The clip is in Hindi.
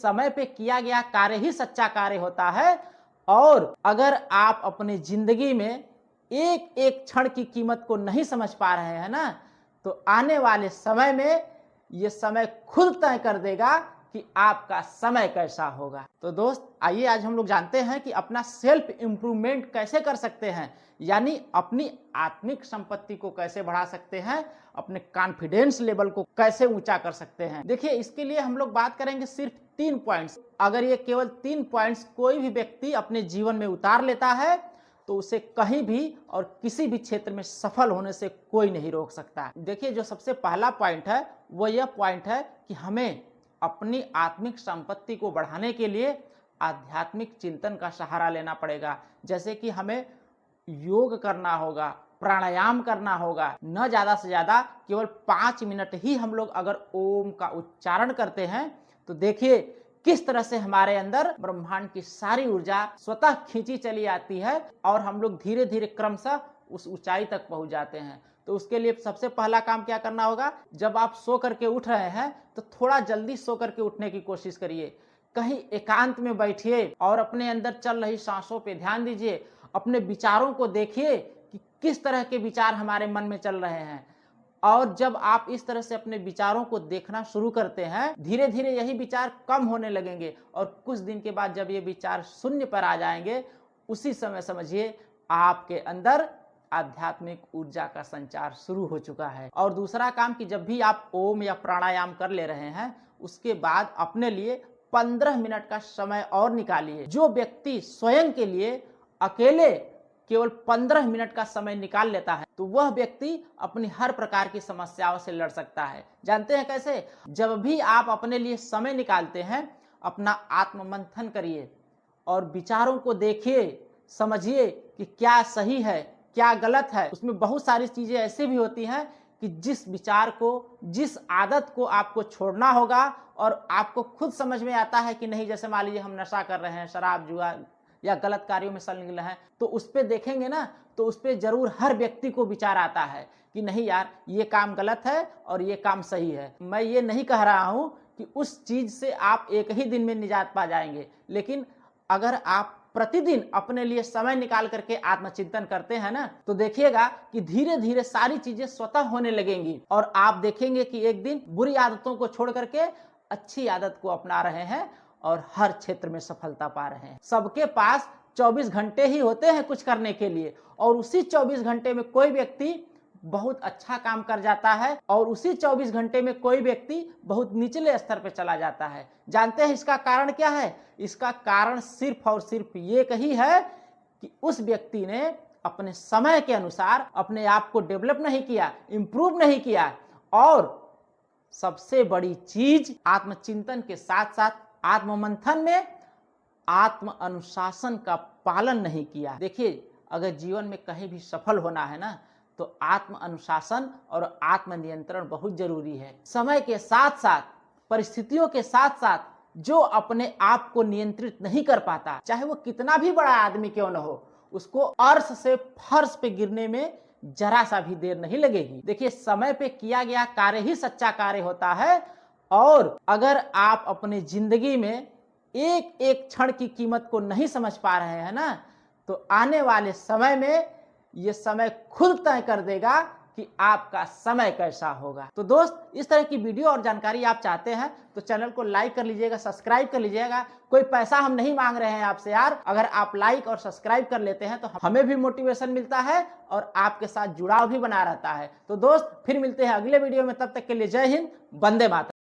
समय पे किया गया कार्य ही सच्चा कार्य होता है। और अगर आप अपनी जिंदगी में एक एक क्षण की कीमत को नहीं समझ पा रहे हैं ना, तो आने वाले समय में ये समय खुद तय कर देगा कि आपका समय कैसा होगा। तो दोस्त, आइए आज हम लोग जानते हैं कि अपना सेल्फ इंप्रूवमेंट कैसे कर सकते हैं, यानी अपनी आत्मिक संपत्ति को कैसे बढ़ा सकते हैं, अपने कॉन्फिडेंस लेवल को कैसे ऊंचा कर सकते हैं। देखिए, इसके लिए हम लोग बात करेंगे सिर्फ 3 पॉइंट्स। अगर ये केवल 3 पॉइंट्स कोई भी व्यक्ति अपने जीवन में उतार लेता है तो उसे कहीं भी और किसी भी क्षेत्र में सफल होने से कोई नहीं रोक सकता। देखिए, जो सबसे पहला पॉइंट है वो यह पॉइंट है कि हमें अपनी आत्मिक संपत्ति को बढ़ाने के लिए आध्यात्मिक चिंतन का सहारा लेना पड़ेगा। जैसे कि हमें योग करना होगा, प्राणायाम करना होगा। न ज़्यादा से ज़्यादा केवल 5 मिनट ही हम लोग अगर ओम का उच्चारण करते हैं तो देखिए किस तरह से हमारे अंदर ब्रह्मांड की सारी ऊर्जा स्वतः खींची चली आती है और हम लोग धीरे धीरे क्रमशः उस ऊंचाई तक पहुंच जाते हैं। तो उसके लिए सबसे पहला काम क्या करना होगा, जब आप सो करके उठ रहे हैं तो थोड़ा जल्दी सो करके उठने की कोशिश करिए। कहीं एकांत में बैठिए और अपने अंदर चल रही सांसों पे ध्यान दीजिए। अपने विचारों को देखिए कि किस तरह के विचार हमारे मन में चल रहे हैं। और जब आप इस तरह से अपने विचारों को देखना शुरू करते हैं, धीरे धीरे यही विचार कम होने लगेंगे और कुछ दिन के बाद जब ये विचार शून्य पर आ जाएंगे, उसी समय समझिए आपके अंदर आध्यात्मिक ऊर्जा का संचार शुरू हो चुका है। और दूसरा काम कि जब भी आप ओम या प्राणायाम कर ले रहे हैं, उसके बाद अपने लिए 15 मिनट का समय और निकालिए। जो व्यक्ति स्वयं के लिए अकेले केवल 15 मिनट का समय निकाल लेता है तो वह व्यक्ति अपनी हर प्रकार की समस्याओं से लड़ सकता है। जानते हैं कैसे? जब भी आप अपने लिए समय निकालते हैं, अपना आत्म मंथन करिए और विचारों को देखिए, समझिए कि क्या सही है क्या गलत है। उसमें बहुत सारी चीजें ऐसी भी होती हैं कि जिस विचार को, जिस आदत को आपको छोड़ना होगा और आपको खुद समझ में आता है कि नहीं, जैसे मान लीजिए हम नशा कर रहे हैं, शराब जुआ या गलत कार्यों में संलग्न हैं, तो उस पर देखेंगे ना तो उस पर जरूर हर व्यक्ति को विचार आता है कि नहीं यार, ये काम गलत है और ये काम सही है। मैं ये नहीं कह रहा हूं कि उस चीज से आप एक ही दिन में निजात पा जाएंगे, लेकिन अगर आप प्रतिदिन अपने लिए समय निकाल करके आत्मचिंतन करते हैं ना, तो देखिएगा कि धीरे धीरे सारी चीजें स्वतः होने लगेंगी और आप देखेंगे कि एक दिन बुरी आदतों को छोड़ करके अच्छी आदत को अपना रहे हैं और हर क्षेत्र में सफलता पा रहे हैं। सबके पास 24 घंटे ही होते हैं कुछ करने के लिए, और उसी 24 घंटे में कोई व्यक्ति बहुत अच्छा काम कर जाता है और उसी 24 घंटे में कोई व्यक्ति बहुत निचले स्तर पर चला जाता है। जानते हैं इसका कारण क्या है? इसका कारण सिर्फ और सिर्फ ये ही है कि उस व्यक्ति ने अपने समय के अनुसार अपने आप को डेवलप नहीं किया, इंप्रूव नहीं किया, और सबसे बड़ी चीज आत्मचिंतन के साथ साथ आत्म मंथन में आत्म अनुशासन का पालन नहीं किया। देखिए, अगर जीवन में कहीं भी सफल होना है ना, तो आत्म अनुशासन और आत्म नियंत्रण बहुत जरूरी है। समय के साथ साथ, परिस्थितियों के साथ साथ जो अपने आप को नियंत्रित नहीं कर पाता, चाहे वो कितना भी बड़ा आदमी क्यों न हो, उसको अर्श से फर्श पे गिरने में जरा सा भी देर नहीं लगेगी। देखिए, समय पे किया गया कार्य ही सच्चा कार्य होता है। और अगर आप अपनी जिंदगी में एक एक क्षण की कीमत को नहीं समझ पा रहे हैं ना, तो आने वाले समय में ये समय खुद तय कर देगा कि आपका समय कैसा होगा। तो दोस्त, इस तरह की वीडियो और जानकारी आप चाहते हैं तो चैनल को लाइक कर लीजिएगा, सब्सक्राइब कर लीजिएगा। कोई पैसा हम नहीं मांग रहे हैं आपसे यार। अगर आप लाइक और सब्सक्राइब कर लेते हैं तो हमें भी मोटिवेशन मिलता है और आपके साथ जुड़ाव भी बना रहता है। तो दोस्त, फिर मिलते हैं अगले वीडियो में। तब तक के लिए जय हिंद, वंदे मातरम।